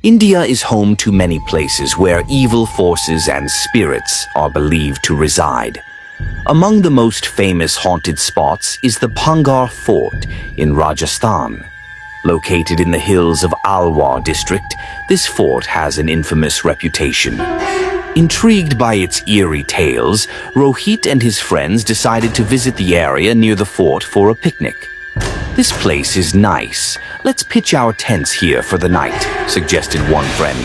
India is home to many places where evil forces and spirits are believed to reside. Among the most famous haunted spots is the Bhangarh Fort in Rajasthan. Located in the hills of Alwar district, this fort has an infamous reputation. Intrigued by its eerie tales, Rohit and his friends decided to visit the area near the fort for a picnic. "This place is nice. Let's pitch our tents here for the night," suggested one friend.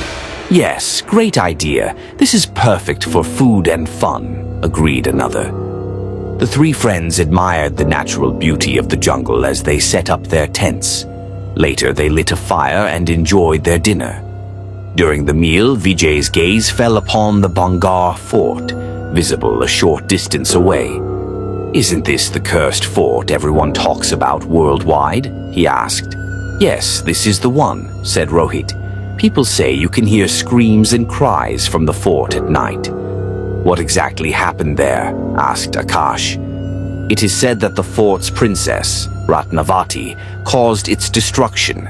"Yes, great idea. This is perfect for food and fun," agreed another. The three friends admired the natural beauty of the jungle as they set up their tents. Later, they lit a fire and enjoyed their dinner. During the meal, Vijay's gaze fell upon the Bhangarh Fort, visible a short distance away. "Isn't this the cursed fort everyone talks about worldwide?" he asked. "Yes, this is the one," said Rohit. "People say you can hear screams and cries from the fort at night." "What exactly happened there?" asked Akash. "It is said that the fort's princess, Ratnavati, caused its destruction.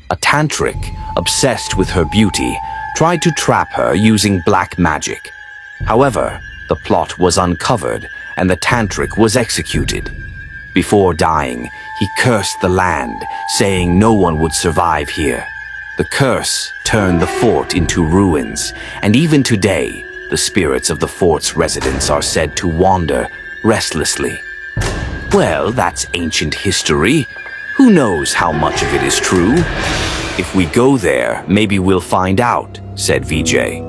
A tantric, obsessed with her beauty, tried to trap her using black magic. However, the plot was uncovered and the tantric was executed. Before dying, he cursed the land, saying no one would survive here. The curse turned the fort into ruins, and even today, the spirits of the fort's residents are said to wander restlessly." "Well, that's ancient history. Who knows how much of it is true? If we go there, maybe we'll find out," said Vijay.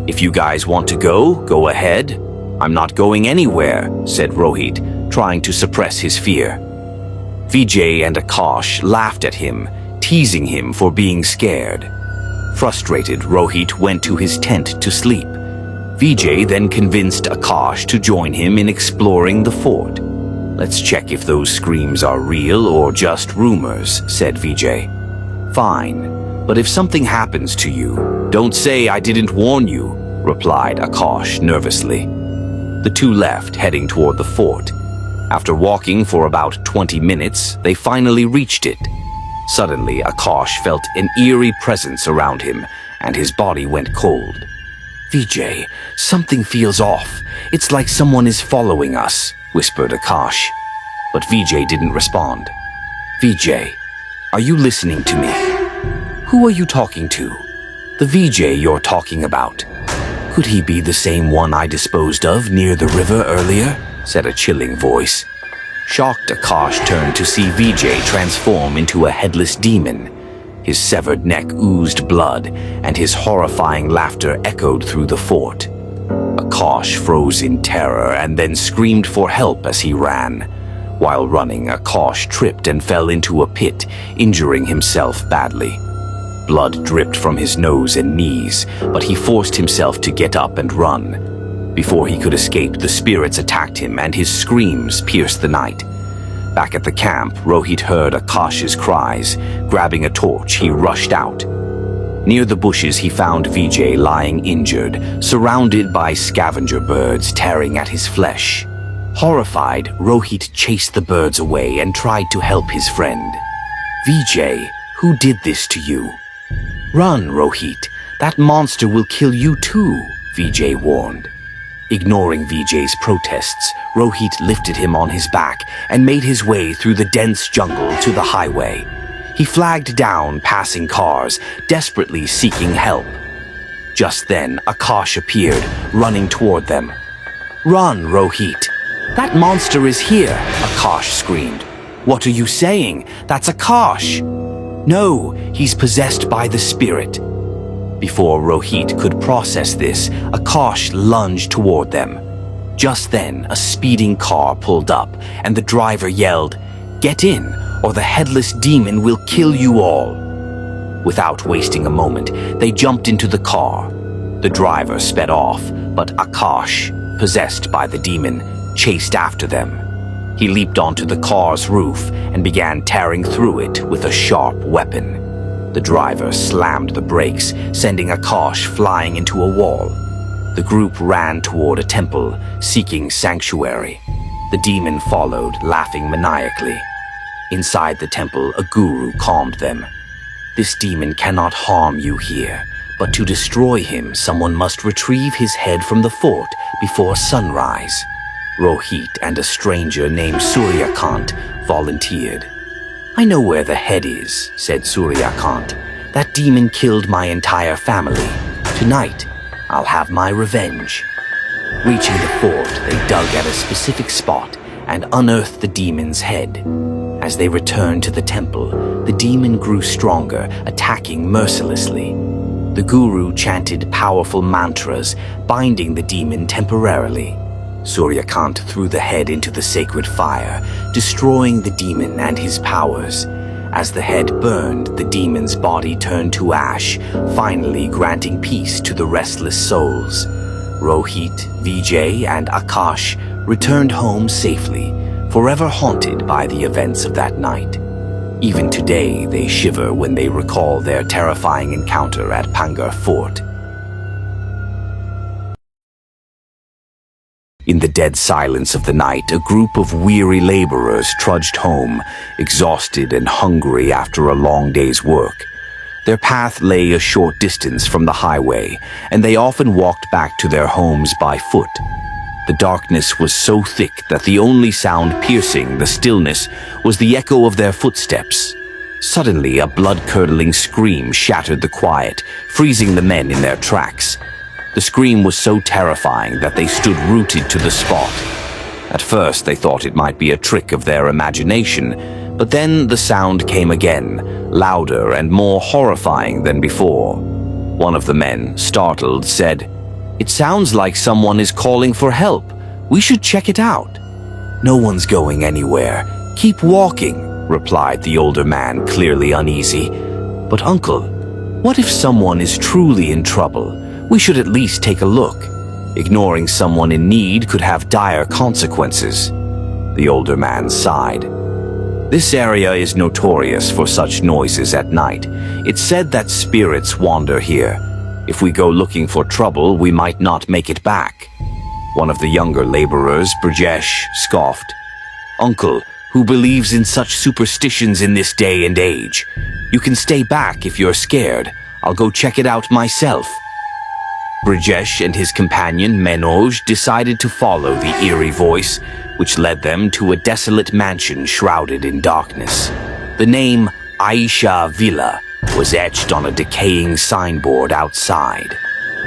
"If you guys want to go ahead. I'm not going anywhere," said Rohit, trying to suppress his fear. Vijay and Akash laughed at him, teasing him for being scared. Frustrated, Rohit went to his tent to sleep. Vijay then convinced Akash to join him in exploring the fort. "Let's check if those screams are real or just rumors," said Vijay. "Fine, but if something happens to you, don't say I didn't warn you," replied Akash nervously. The two left, heading toward the fort. After walking for about 20 minutes, they finally reached it. Suddenly, Akash felt an eerie presence around him, and his body went cold. "Vijay, something feels off. It's like someone is following us," whispered Akash. But Vijay didn't respond. "Vijay, are you listening to me? Who are you talking to? The Vijay you're talking about. Could he be the same one I disposed of near the river earlier?" said a chilling voice. Shocked, Akash turned to see Vijay transform into a headless demon. His severed neck oozed blood, and his horrifying laughter echoed through the fort. Akash froze in terror and then screamed for help as he ran. While running, Akash tripped and fell into a pit, injuring himself badly. Blood dripped from his nose and knees, but he forced himself to get up and run. Before he could escape, the spirits attacked him and his screams pierced the night. Back at the camp, Rohit heard Akash's cries. Grabbing a torch, he rushed out. Near the bushes, he found Vijay lying injured, surrounded by scavenger birds tearing at his flesh. Horrified, Rohit chased the birds away and tried to help his friend. "Vijay, who did this to you?" "Run, Rohit. That monster will kill you too," Vijay warned. Ignoring Vijay's protests, Rohit lifted him on his back and made his way through the dense jungle to the highway. He flagged down passing cars, desperately seeking help. Just then, Akash appeared, running toward them. "Run, Rohit. That monster is here," Akash screamed. "What are you saying? That's Akash." "No, he's possessed by the spirit." Before Rohit could process this, Akash lunged toward them. Just then, a speeding car pulled up, and the driver yelled, "Get in, or the headless demon will kill you all." Without wasting a moment, they jumped into the car. The driver sped off, but Akash, possessed by the demon, chased after them. He leaped onto the car's roof and began tearing through it with a sharp weapon. The driver slammed the brakes, sending Akash flying into a wall. The group ran toward a temple, seeking sanctuary. The demon followed, laughing maniacally. Inside the temple, a guru calmed them. This demon cannot harm you here, but to destroy him, someone must retrieve his head from the fort before sunrise. Rohit and a stranger named Suryakant volunteered. I know where the head is, said Suryakant. That demon killed my entire family. Tonight, I'll have my revenge. Reaching the fort, they dug at a specific spot and unearthed the demon's head. As they returned to the temple, the demon grew stronger, attacking mercilessly. The guru chanted powerful mantras, binding the demon temporarily. Suryakant threw the head into the sacred fire, destroying the demon and his powers. As the head burned, the demon's body turned to ash, finally granting peace to the restless souls. Rohit, Vijay, and Akash returned home safely, forever haunted by the events of that night. Even today, they shiver when they recall their terrifying encounter at Bhangarh Fort. In the dead silence of the night, a group of weary laborers trudged home, exhausted and hungry after a long day's work. Their path lay a short distance from the highway, and they often walked back to their homes by foot. The darkness was so thick that the only sound piercing the stillness was the echo of their footsteps. Suddenly, a blood-curdling scream shattered the quiet, freezing the men in their tracks. The scream was so terrifying that they stood rooted to the spot. At first, they thought it might be a trick of their imagination, but then the sound came again, louder and more horrifying than before. One of the men, startled, said, "It sounds like someone is calling for help. We should check it out." "No one's going anywhere. Keep walking," replied the older man, clearly uneasy. "But uncle, what if someone is truly in trouble? We should at least take a look. Ignoring someone in need could have dire consequences." The older man sighed. "This area is notorious for such noises at night. It's said that spirits wander here. If we go looking for trouble, we might not make it back." One of the younger laborers, Brajesh, scoffed. "Uncle, who believes in such superstitions in this day and age? You can stay back if you're scared. I'll go check it out myself." Brajesh and his companion Manoj decided to follow the eerie voice, which led them to a desolate mansion shrouded in darkness. The name Aisha Villa was etched on a decaying signboard outside.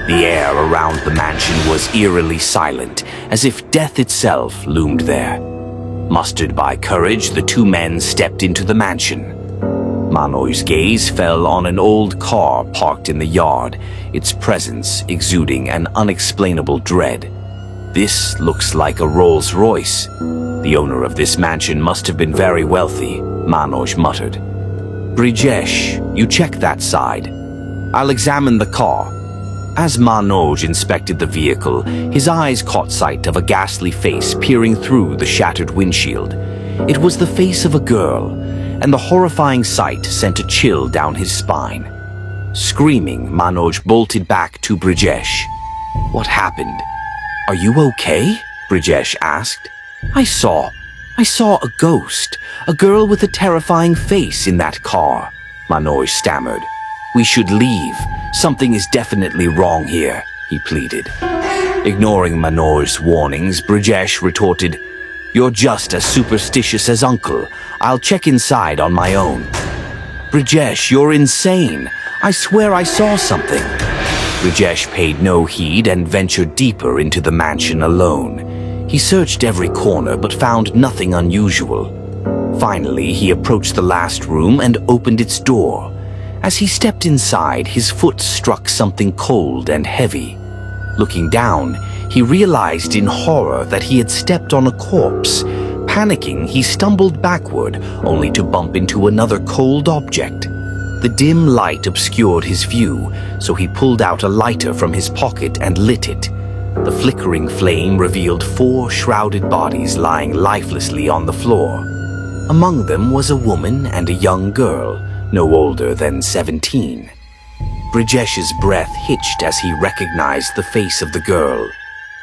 The air around the mansion was eerily silent, as if death itself loomed there. Mustered by courage, the two men stepped into the mansion. Manoj's gaze fell on an old car parked in the yard, its presence exuding an unexplainable dread. "This looks like a Rolls-Royce. The owner of this mansion must have been very wealthy," Manoj muttered. "Brijesh, you check that side. I'll examine the car." As Manoj inspected the vehicle, his eyes caught sight of a ghastly face peering through the shattered windshield. It was the face of a girl, and the horrifying sight sent a chill down his spine. Screaming, Manoj bolted back to Brijesh. "What happened? Are you okay?" Brijesh asked. I saw a ghost, a girl with a terrifying face in that car," Manoj stammered. "We should leave. Something is definitely wrong here," he pleaded. Ignoring Manoj's warnings, Brijesh retorted, "You're just as superstitious as Uncle. I'll check inside on my own." "Brijesh, you're insane. I swear I saw something." Brijesh paid no heed and ventured deeper into the mansion alone. He searched every corner but found nothing unusual. Finally, he approached the last room and opened its door. As he stepped inside, his foot struck something cold and heavy. Looking down, he realized in horror that he had stepped on a corpse. Panicking, he stumbled backward, only to bump into another cold object. The dim light obscured his view, so he pulled out a lighter from his pocket and lit it. The flickering flame revealed 4 shrouded bodies lying lifelessly on the floor. Among them was a woman and a young girl, no older than 17. Brijesh's breath hitched as he recognized the face of the girl.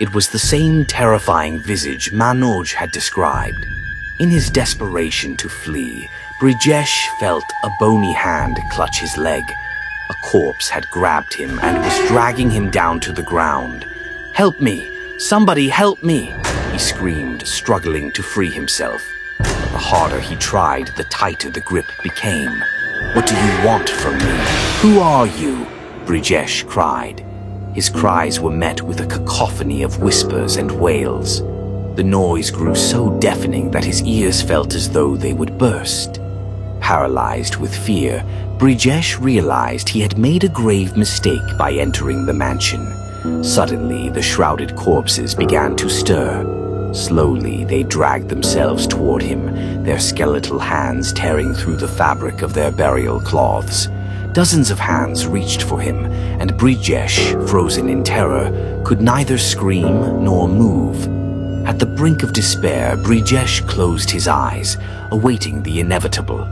It was the same terrifying visage Manoj had described. In his desperation to flee, Brijesh felt a bony hand clutch his leg. A corpse had grabbed him and was dragging him down to the ground. "Help me! Somebody help me!" he screamed, struggling to free himself. The harder he tried, the tighter the grip became. "What do you want from me? Who are you?" Brijesh cried. His cries were met with a cacophony of whispers and wails. The noise grew so deafening that his ears felt as though they would burst. Paralyzed with fear, Brijesh realized he had made a grave mistake by entering the mansion. Suddenly, the shrouded corpses began to stir. Slowly, they dragged themselves toward him, their skeletal hands tearing through the fabric of their burial cloths. Dozens of hands reached for him, and Brijesh, frozen in terror, could neither scream nor move. At the brink of despair, Brijesh closed his eyes, awaiting the inevitable.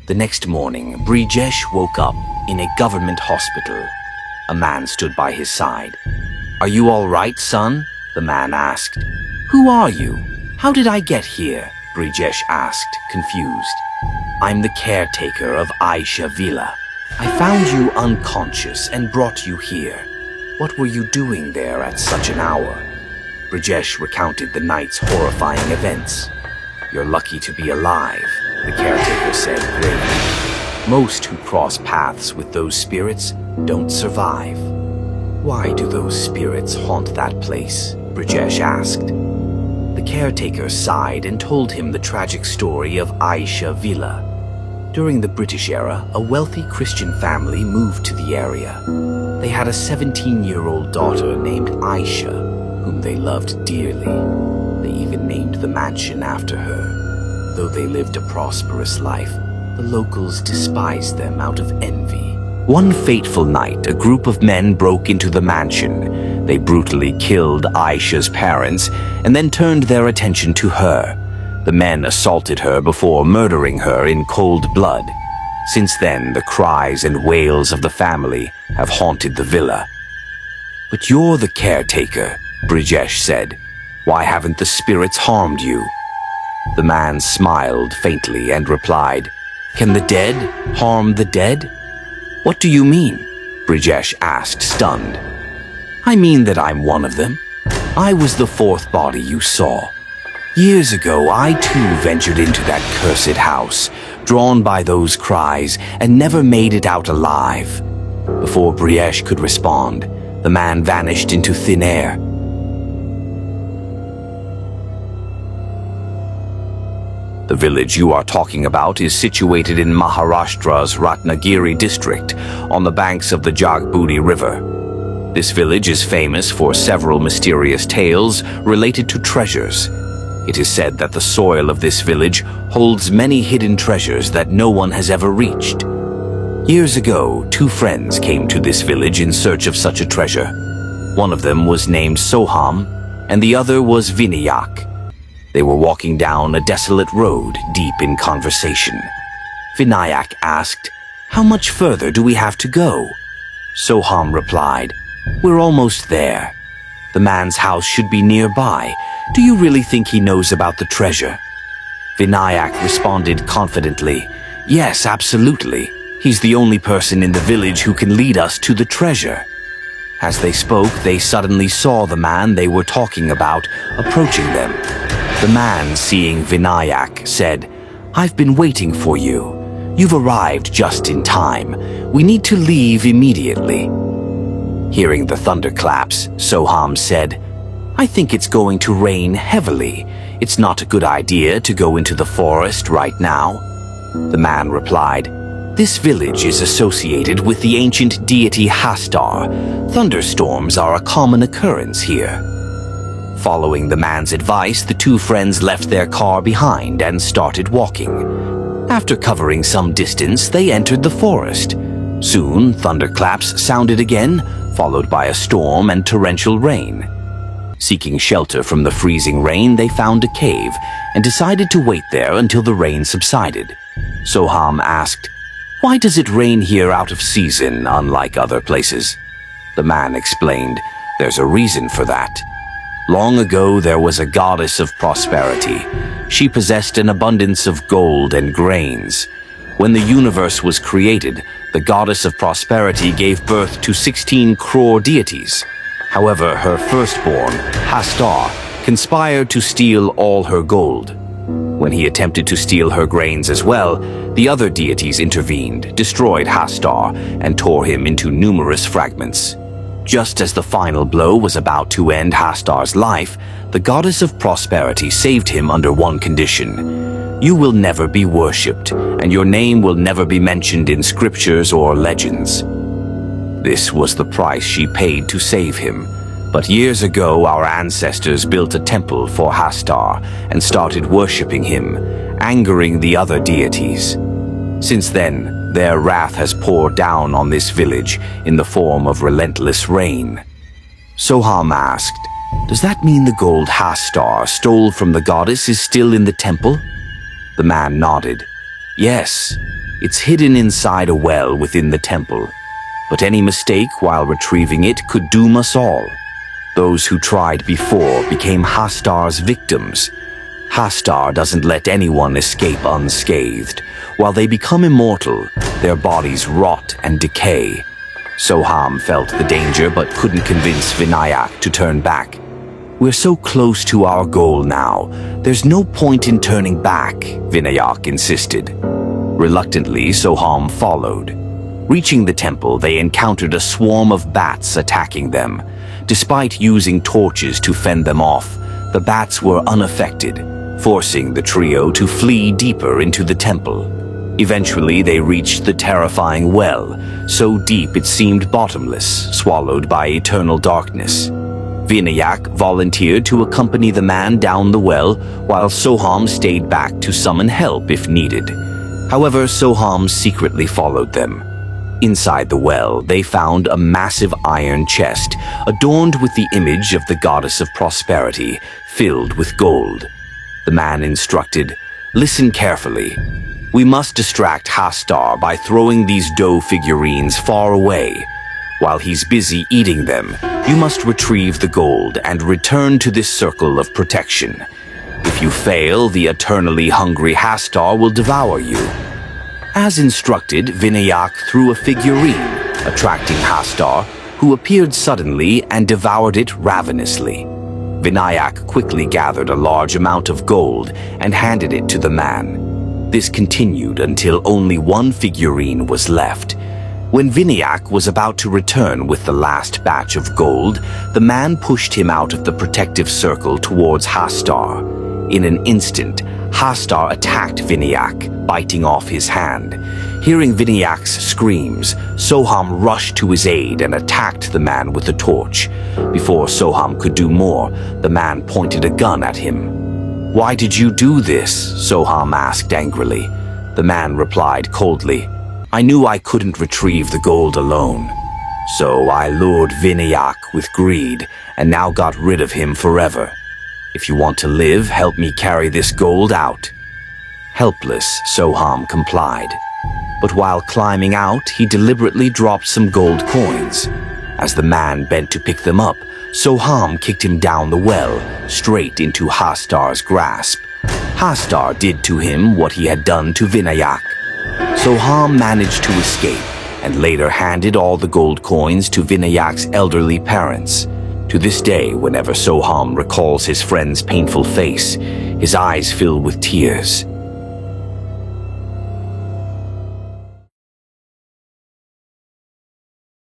The next morning, Brijesh woke up in a government hospital. A man stood by his side. "Are you all right, son?" the man asked. "Who are you? How did I get here?" Brijesh asked, confused. "I'm the caretaker of Aisha Villa. I found you unconscious and brought you here. What were you doing there at such an hour?" Brijesh recounted the night's horrifying events. "You're lucky to be alive," the caretaker said gravely. "Most who cross paths with those spirits don't survive." "Why do those spirits haunt that place?" Brijesh asked. The caretaker sighed and told him the tragic story of Aisha Villa. During the British era, a wealthy Christian family moved to the area. They had a 17-year-old daughter named Aisha, whom they loved dearly. They even named the mansion after her. Though they lived a prosperous life, the locals despised them out of envy. One fateful night, a group of men broke into the mansion. They brutally killed Aisha's parents and then turned their attention to her. The men assaulted her before murdering her in cold blood. Since then, the cries and wails of the family have haunted the villa. "But you're the caretaker," Brijesh said. "Why haven't the spirits harmed you?" The man smiled faintly and replied, "Can the dead harm the dead?" "What do you mean?" Brijesh asked, stunned. "I mean that I'm one of them. I was the fourth body you saw. Years ago, I too ventured into that cursed house, drawn by those cries, and never made it out alive." Before Brijesh could respond, the man vanished into thin air. The village you are talking about is situated in Maharashtra's Ratnagiri district, on the banks of the Jagbudi River. This village is famous for several mysterious tales related to treasures. It is said that the soil of this village holds many hidden treasures that no one has ever reached. Years ago, two friends came to this village in search of such a treasure. One of them was named Soham, and the other was Vinayak. They were walking down a desolate road, deep in conversation. Vinayak asked, "How much further do we have to go?" Soham replied, "We're almost there. The man's house should be nearby. Do you really think he knows about the treasure?" Vinayak responded confidently, "Yes, absolutely. He's the only person in the village who can lead us to the treasure." As they spoke, they suddenly saw the man they were talking about approaching them. The man, seeing Vinayak, said, "I've been waiting for you. You've arrived just in time. We need to leave immediately." Hearing the thunderclaps, Soham said, "I think it's going to rain heavily. It's not a good idea to go into the forest right now." The man replied, "This village is associated with the ancient deity Hastar. Thunderstorms are a common occurrence here." Following the man's advice, the two friends left their car behind and started walking. After covering some distance, they entered the forest. Soon, thunderclaps sounded again, followed by a storm and torrential rain. Seeking shelter from the freezing rain, they found a cave and decided to wait there until the rain subsided. Soham asked, "Why does it rain here out of season, unlike other places?" The man explained, "There's a reason for that. Long ago, there was a goddess of prosperity. She possessed an abundance of gold and grains. When the universe was created, the goddess of prosperity gave birth to 16 crore deities. However, her firstborn, Hastar, conspired to steal all her gold. When he attempted to steal her grains as well, the other deities intervened, destroyed Hastar, and tore him into numerous fragments. Just as the final blow was about to end Hastar's life, the goddess of prosperity saved him under one condition. You will never be worshipped, and your name will never be mentioned in scriptures or legends. This was the price she paid to save him. But years ago, our ancestors built a temple for Hastar and started worshipping him, angering the other deities. Since then, their wrath has poured down on this village in the form of relentless rain. Soham asked, "Does that mean the gold Hastar stole from the goddess is still in the temple?" The man nodded. "Yes, it's hidden inside a well within the temple. But any mistake while retrieving it could doom us all. Those who tried before became Hastar's victims. Hastar doesn't let anyone escape unscathed. While they become immortal, their bodies rot and decay." Soham felt the danger but couldn't convince Vinayak to turn back. "We're so close to our goal now. There's no point in turning back," Vinayak insisted. Reluctantly, Soham followed. Reaching the temple, they encountered a swarm of bats attacking them. Despite using torches to fend them off, the bats were unaffected, forcing the trio to flee deeper into the temple. Eventually, they reached the terrifying well, so deep it seemed bottomless, swallowed by eternal darkness. Vinayak volunteered to accompany the man down the well, while Soham stayed back to summon help if needed. However, Soham secretly followed them. Inside the well, they found a massive iron chest, adorned with the image of the goddess of prosperity, filled with gold. The man instructed, "Listen carefully. We must distract Hastar by throwing these dough figurines far away. While he's busy eating them, you must retrieve the gold and return to this circle of protection. If you fail, the eternally hungry Hastar will devour you." As instructed, Vinayak threw a figurine, attracting Hastar, who appeared suddenly and devoured it ravenously. Vinayak quickly gathered a large amount of gold and handed it to the man. This continued until only one figurine was left. When Vinayak was about to return with the last batch of gold, the man pushed him out of the protective circle towards Hastar. In an instant, Hastar attacked Vinayak, biting off his hand. Hearing Vinayak's screams, Soham rushed to his aid and attacked the man with a torch. Before Soham could do more, the man pointed a gun at him. "Why did you do this?" Soham asked angrily. The man replied coldly, "I knew I couldn't retrieve the gold alone. So I lured Vinayak with greed and now got rid of him forever. If you want to live, help me carry this gold out." Helpless, Soham complied. But while climbing out, he deliberately dropped some gold coins. As the man bent to pick them up, Soham kicked him down the well, straight into Hastar's grasp. Hastar did to him what he had done to Vinayak. Soham managed to escape and later handed all the gold coins to Vinayak's elderly parents. To this day, whenever Soham recalls his friend's painful face, his eyes fill with tears.